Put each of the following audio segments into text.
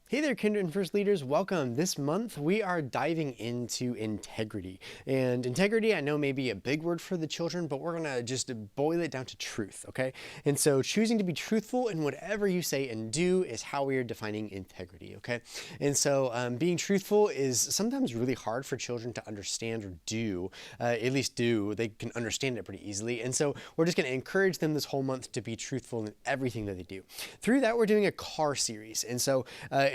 Hey there, Kinder-1st leaders. Welcome. This month we are diving into integrity. And integrity, I know may be a big word for the children, but we're going to just boil it down to truth, okay? And so choosing to be truthful in whatever you say and do is how we are defining integrity, okay? And so being truthful is sometimes really hard for children to understand or do, at least do. They can understand it pretty easily. And so we're just going to encourage them this whole month to be truthful in everything that they do. Through that, we're doing a car series. And so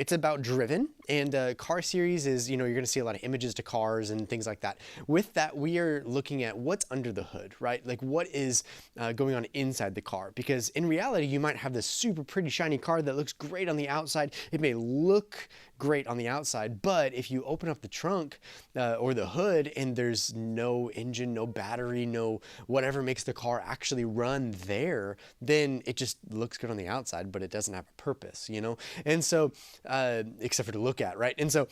it's about driven, and car series is, you're going to see a lot of images to cars and things like that. With that, we are looking at what's under the hood, right? Like what is going on inside the car, because in reality, you might have this super pretty shiny car that looks great on the outside. It may look great on the outside, but if you open up the trunk or the hood and there's no engine, no battery, no whatever makes the car actually run there, then it just looks good on the outside, but it doesn't have a purpose, And so, except for to look at, right? And so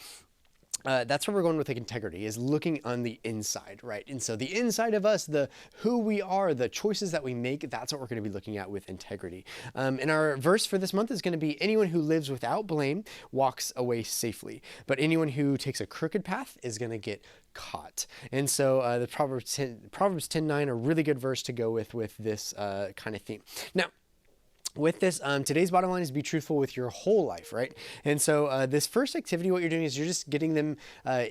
that's where we're going with integrity, is looking on the inside, right? And so the inside of us, the who we are, the choices that we make, that's what we're going to be looking at with integrity. And our verse for this month is going to be, anyone who lives without blame walks away safely, but anyone who takes a crooked path is going to get caught. And so the Proverbs 10:9, a really good verse to go with this kind of theme. Now, with this, today's bottom line is be truthful with your whole life, right? And so this first activity, what you're doing is you're just getting them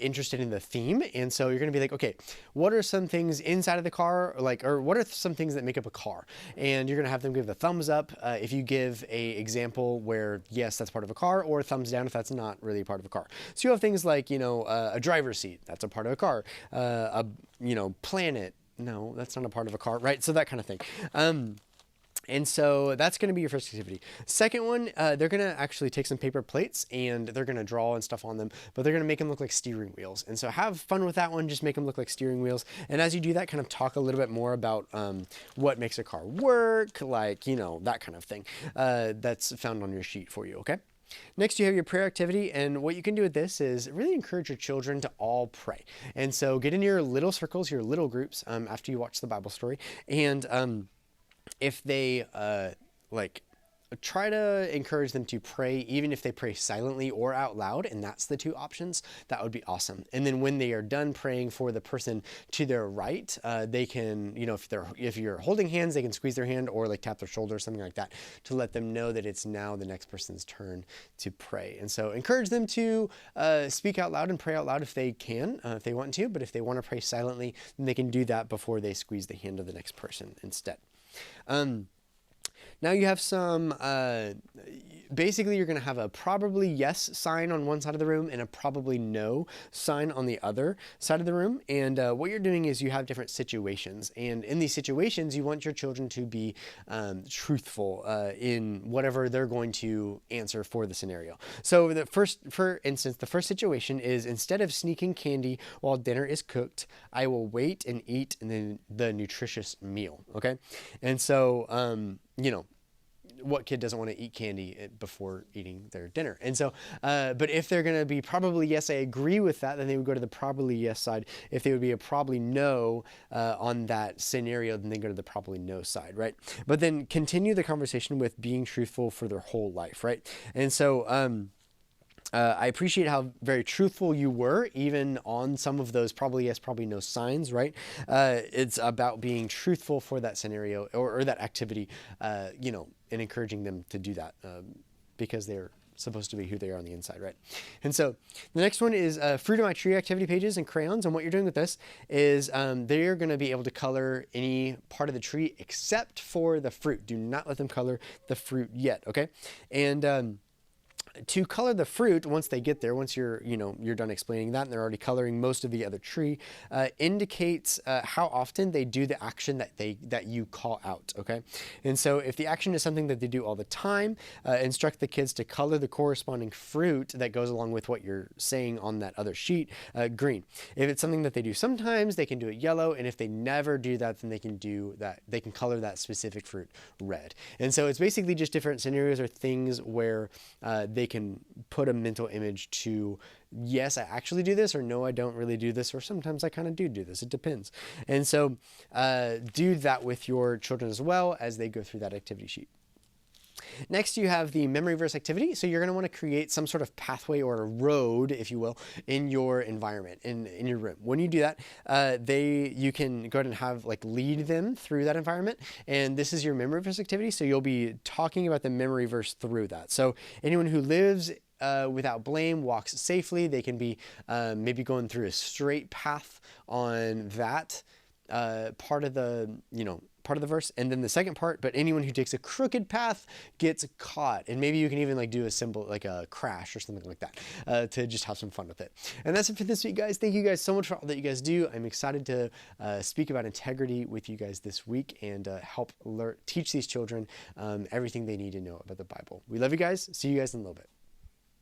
interested in the theme. And so you're going to be like, okay, what are some things inside of the car, or what are some things that make up a car? And you're going to have them give the thumbs up if you give a example where, yes, that's part of a car, or thumbs down if that's not really a part of a car. So you have things like, a driver's seat, that's a part of a car, planet, no, that's not a part of a car, right? So that kind of thing. And so that's going to be your first activity. Second one, they're going to actually take some paper plates and they're going to draw and stuff on them, but they're going to make them look like steering wheels. And so have fun with that one. Just make them look like steering wheels. And as you do that, kind of talk a little bit more about what makes a car work, that kind of thing that's found on your sheet for you, okay? Next, you have your prayer activity, and what you can do with this is really encourage your children to all pray. And so get in your little circles, your little groups after you watch the Bible story, and if they try to encourage them to pray, even if they pray silently or out loud, and that's the two options, that would be awesome. And then when they are done praying for the person to their right, they can, if you're holding hands, they can squeeze their hand or tap their shoulder or something like that to let them know that it's now the next person's turn to pray. And so encourage them to speak out loud and pray out loud if they can, if they want to, but if they want to pray silently, then they can do that before they squeeze the hand of the next person instead. Now you have some, basically you're going to have a probably yes sign on one side of the room and a probably no sign on the other side of the room. And what you're doing is you have different situations. And in these situations, you want your children to be truthful in whatever they're going to answer for the scenario. So for instance, the first situation is, instead of sneaking candy while dinner is cooked, I will wait and eat the nutritious meal. Okay. And so, what kid doesn't want to eat candy before eating their dinner? And so, but if they're going to be probably yes, I agree with that, then they would go to the probably yes side. If they would be a probably no on that scenario, then they go to the probably no side, right? But then continue the conversation with being truthful for their whole life, right? And so, I appreciate how very truthful you were, even on some of those probably yes, probably no signs, right? It's about being truthful for that scenario or that activity, and encouraging them to do that because they're supposed to be who they are on the inside, right? And so the next one is fruit of my tree activity pages and crayons. And what you're doing with this is they're going to be able to color any part of the tree except for the fruit. Do not let them color the fruit yet, okay? And to color the fruit, once they get there, once you're done explaining that and they're already coloring most of the other tree, indicates how often they do the action that you call out, okay? And so if the action is something that they do all the time, instruct the kids to color the corresponding fruit that goes along with what you're saying on that other sheet, green. If it's something that they do sometimes, they can do it yellow, and if they never do that, then they can color that specific fruit red. And so it's basically just different scenarios or things where they can put a mental image to, yes, I actually do this, or no, I don't really do this, or sometimes I kind of do this. It depends. And so do that with your children as well as they go through that activity sheet. Next, you have the memory verse activity. So you're going to want to create some sort of pathway or a road, if you will, in your environment, in your room. When you do that, you can go ahead and have like lead them through that environment. And this is your memory verse activity. So you'll be talking about the memory verse through that. So anyone who lives without blame walks safely. They can be maybe going through a straight path on that part of the verse. And then the second part, but anyone who takes a crooked path gets caught. And maybe you can even like do a symbol like a crash or something like that to just have some fun with it. And that's it for this week, guys. Thank you guys so much for all that you guys do. I'm excited to speak about integrity with you guys this week and help teach these children everything they need to know about the Bible. We love you guys. See you guys in a little bit.